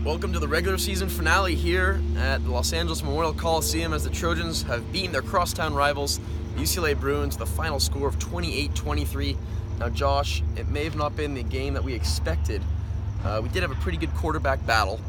Welcome to the regular season finale here at the Los Angeles Memorial Coliseum as the Trojans have beaten their crosstown rivals, the UCLA Bruins, with a final score of 28-23. Now, Josh, it may have not been the game that we expected. We did have a pretty good quarterback battle,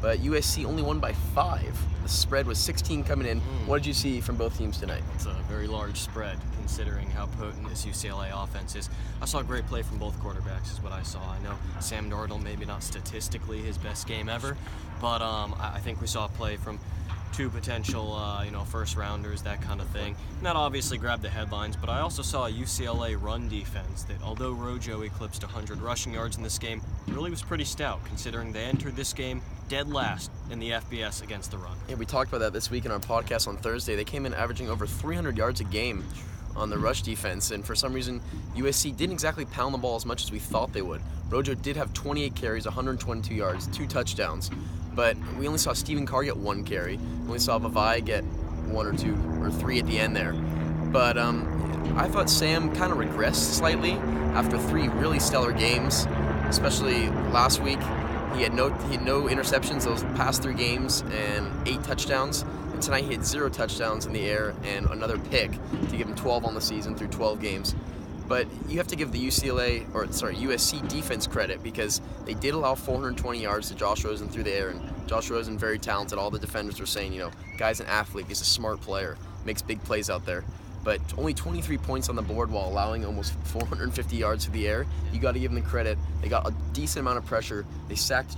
but USC only won by 5. The spread was 16 coming in. What did you see from both teams tonight? It's a very large spread considering how potent this UCLA offense is. I saw great play from both quarterbacks is what I saw. I know Sam Darnold, maybe not statistically his best game ever, but I think we saw play from two potential first rounders, that kind of thing. And that obviously grabbed the headlines, but I also saw a UCLA run defense that, although Rojo eclipsed 100 rushing yards in this game, really was pretty stout considering they entered this game dead last in the FBS against the run. Yeah, we talked about that this week in our podcast on Thursday. They came in averaging over 300 yards a game on the rush defense, and for some reason USC didn't exactly pound the ball as much as we thought they would. Rojo did have 28 carries, 122 yards, 2 touchdowns, but we only saw Stephen Carr get 1 carry. We only saw Vavai get 1 or 2 or 3 at the end there. But I thought Sam kind of regressed slightly after 3 really stellar games, especially last week. He had no interceptions those past 3 games and 8 touchdowns. And tonight he had 0 touchdowns in the air and another pick to give him 12 on the season through 12 games. But you have to give the USC defense credit because they did allow 420 yards to Josh Rosen through the air. And Josh Rosen, very talented. All the defenders were saying, guy's an athlete. He's a smart player. Makes big plays out there. But only 23 points on the board while allowing almost 450 yards through the air. You got to give them the credit. They got a decent amount of pressure. They sacked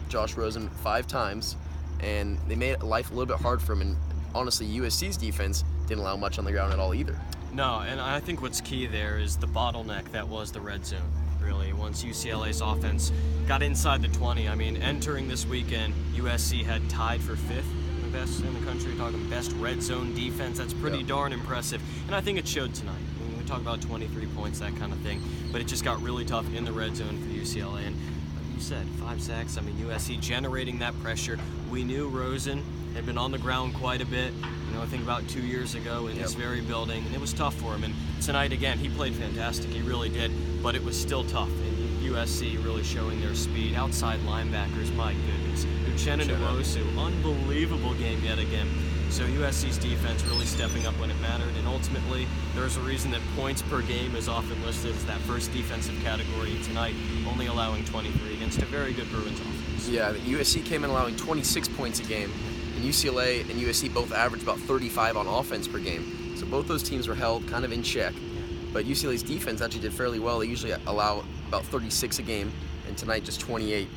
Josh Rosen 5 times, and they made life a little bit hard for him. And honestly, USC's defense didn't allow much on the ground at all either. No, and I think what's key there is the bottleneck that was the red zone, really. Once UCLA's offense got inside the 20, entering this weekend, USC had tied for 5th. Best in the country, talking best red zone defense. That's pretty darn impressive, and I think it showed tonight. We talk about 23 points, that kind of thing, but it just got really tough in the red zone for UCLA. And like you said, 5 sacks. USC generating that pressure. We knew Rosen had been on the ground quite a bit. I think about 2 years ago in this very building, and it was tough for him. And tonight, again, he played fantastic. He really did, but it was still tough. And USC really showing their speed. Outside linebackers, my goodness. Ghersen and Josh, unbelievable game yet again. So USC's defense really stepping up when it mattered, and ultimately there's a reason that points per game is often listed as that first defensive category. Tonight, only allowing 23 against a very good Bruins offense. Yeah, the USC came in allowing 26 points a game, and UCLA and USC both averaged about 35 on offense per game. So both those teams were held kind of in check, but UCLA's defense actually did fairly well. They usually allow about 36 a game, and tonight just 28.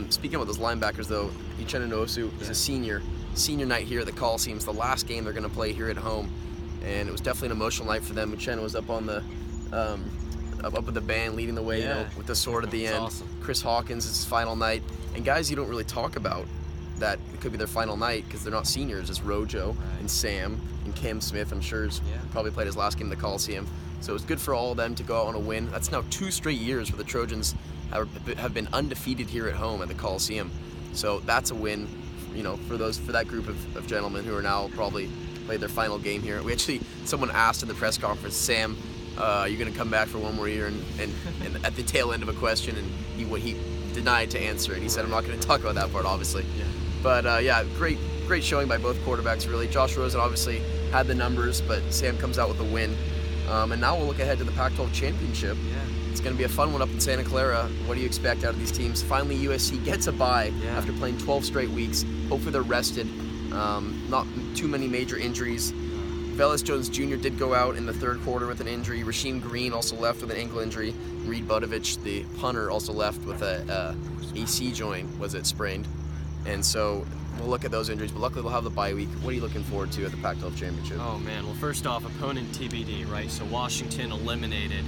Speaking about those linebackers, though, Ghersen and Josh is a senior night here at the Coliseum. It's the last game they're going to play here at home, and it was definitely an emotional night for them. Ghersen was up on the up with the band, leading the way, with the sword at the end. Awesome. Chris Hawkins, it's his final night, and guys you don't really talk about that it could be their final night because they're not seniors. It's Rojo and Sam and Cam Smith. I'm sure has probably played his last game at the Coliseum. So it was good for all of them to go out on a win. That's now 2 straight years where the Trojans have been undefeated here at home at the Coliseum. So that's a win, for that group of gentlemen who are now probably played their final game here. Someone asked in the press conference, Sam, are you going to come back for one more year? And at the tail end of a question, and he denied to answer it. He said, I'm not going to talk about that part, obviously. Yeah. But great showing by both quarterbacks, really. Josh Rosen obviously had the numbers, but Sam comes out with the win. And now we'll look ahead to the Pac-12 championship. Yeah. It's going to be a fun one up in Santa Clara. What do you expect out of these teams? Finally, USC gets a bye after playing 12 straight weeks. Hopefully they're rested. Not too many major injuries. Velus Jones Jr. did go out in the 3rd quarter with an injury. Rasheem Green also left with an ankle injury. Reed Budovich, the punter, also left with a AC joint, sprained. And so we'll look at those injuries, but luckily we'll have the bye week. What are you looking forward to at the Pac-12 championship? Oh man, well first off, opponent TBD, right? So Washington eliminated.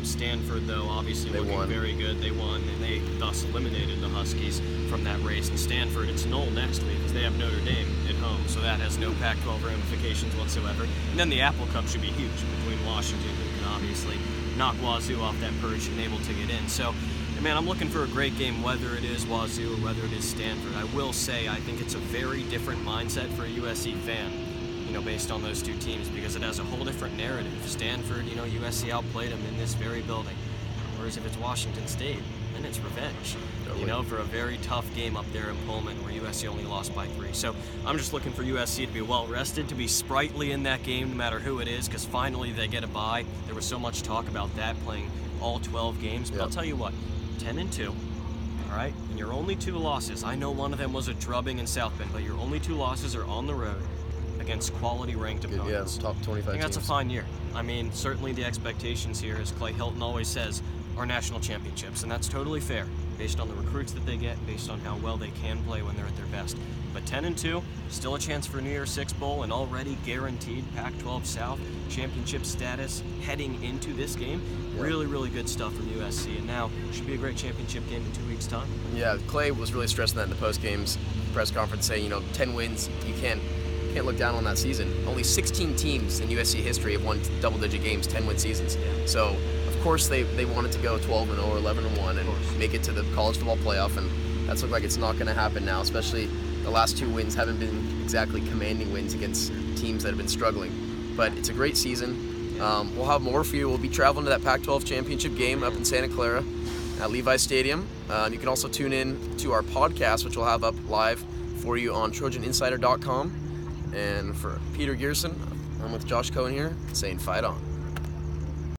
Stanford, though, obviously looking very good. They won, and they thus eliminated the Huskies from that race. And Stanford, it's null next week because they have Notre Dame at home, so that has no Pac-12 ramifications whatsoever. And then the Apple Cup should be huge between Washington, who can obviously knock Wazoo off that perch and able to get in. So, man, I'm looking for a great game, whether it is Wazoo or whether it is Stanford. I will say I think it's a very different mindset for a USC fan, based on those 2 teams, because it has a whole different narrative. Stanford, USC outplayed them in this very building. Whereas if it's Washington State, then it's revenge. Totally. You know, for a very tough game up there in Pullman where USC only lost by 3. So I'm just looking for USC to be well rested, to be sprightly in that game no matter who it is, because finally they get a bye. There was so much talk about that, playing all 12 games. But I'll tell you what, 10-2. All right, and your only 2 losses, I know one of them was a drubbing in South Bend, but your only 2 losses are on the road against quality ranked opponents. Yeah, top 25 I think that's a teams. fine year. I mean, certainly the expectations here, as Clay Hilton always says, are national championships, and that's totally fair, based on the recruits that they get, based on how well they can play when they're at their best. But 10-2, still a chance for a New Year's Six Bowl, and already guaranteed Pac-12 South championship status heading into this game. Yeah. Really, really good stuff from USC, and now should be a great championship game in 2 weeks' time. Yeah, Clay was really stressing that in the post-games press conference, saying, 10 wins, you can't look down on that season. Only 16 teams in USC history have won double-digit games, 10-win seasons. So, of course, they wanted to go 12-0 or 11-1 and make it to the college football playoff, and that's looked like it's not going to happen now, especially the last 2 wins haven't been exactly commanding wins against teams that have been struggling. But it's a great season. We'll have more for you. We'll be traveling to that Pac-12 championship game up in Santa Clara at Levi Stadium. You can also tune in to our podcast, which we'll have up live for you on TrojanInsider.com. And for Peter Ghersen, I'm with Josh Cohen here, saying fight on.